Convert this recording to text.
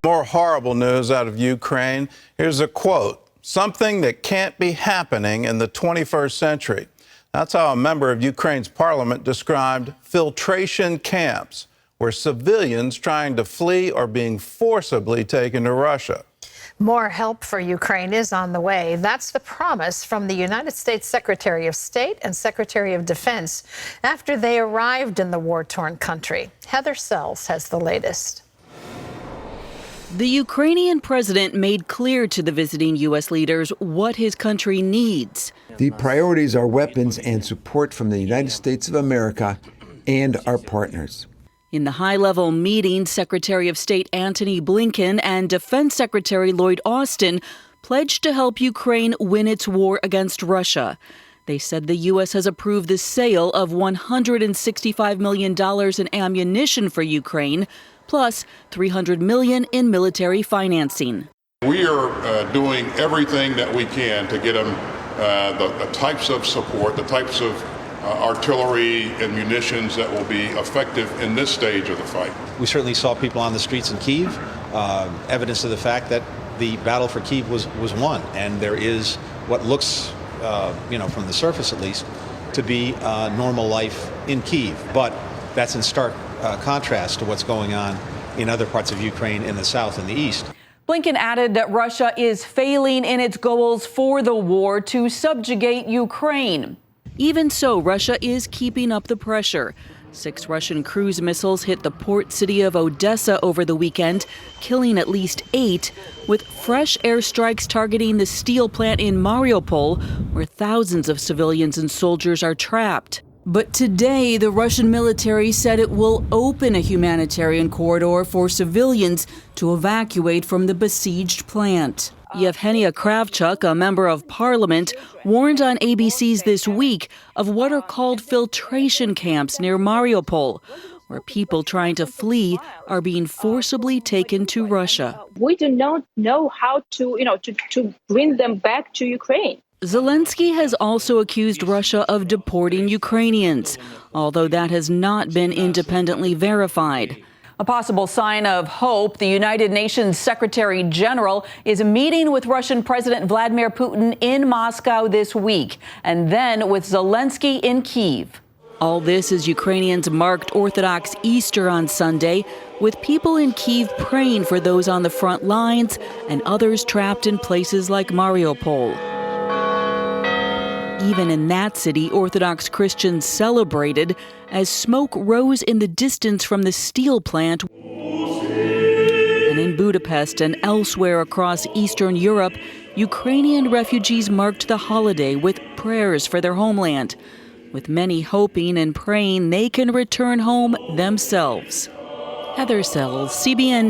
More horrible news out of Ukraine. Here's a quote, "Something that can't be happening in the 21st century." That's how a member of Ukraine's parliament described filtration camps, where civilians trying to flee are being forcibly taken to Russia. More help for Ukraine is on the way. That's the promise from the United States Secretary of State and Secretary of Defense after they arrived in the war-torn country. Heather Sells has the latest. The Ukrainian president made clear to the visiting U.S. leaders what his country needs. The priorities are weapons and support from the United States of America and our partners. In the high-level meeting, Secretary of State Antony Blinken and Defense Secretary Lloyd Austin pledged to help Ukraine win its war against Russia. They said the U.S. has approved the sale of $165 million in ammunition for Ukraine, plus $300 million in military financing. We are doing everything that we can to get them the types of support, the types of artillery and munitions that will be effective in this stage of the fight. We certainly saw people on the streets in Kyiv, evidence of the fact that the battle for Kyiv was won, and there is what looks, from the surface at least, to be normal life in Kyiv. But that's in stark contrast to what's going on in other parts of Ukraine in the south and the east. Blinken added that Russia is failing in its goals for the war to subjugate Ukraine. Even so, Russia is keeping up the pressure. 6 Russian cruise missiles hit the port city of Odessa over the weekend, killing at least 8, with fresh airstrikes targeting the steel plant in Mariupol, where thousands of civilians and soldiers are trapped. But today, the Russian military said it will open a humanitarian corridor for civilians to evacuate from the besieged plant. Yevgenia Kravchuk, a member of parliament, warned on ABC's This Week of what are called filtration camps near Mariupol, where people trying to flee are being forcibly taken to Russia. We do not know how to bring them back to Ukraine. Zelensky has also accused Russia of deporting Ukrainians, although that has not been independently verified. A possible sign of hope, the United Nations Secretary General is meeting with Russian President Vladimir Putin in Moscow this week, and then with Zelensky in Kyiv. All this as Ukrainians marked Orthodox Easter on Sunday, with people in Kyiv praying for those on the front lines and others trapped in places like Mariupol. Even in that city, Orthodox Christians celebrated as smoke rose in the distance from the steel plant. And in Budapest and elsewhere across Eastern Europe, Ukrainian refugees marked the holiday with prayers for their homeland, with many hoping and praying they can return home themselves. Heather Sells, CBN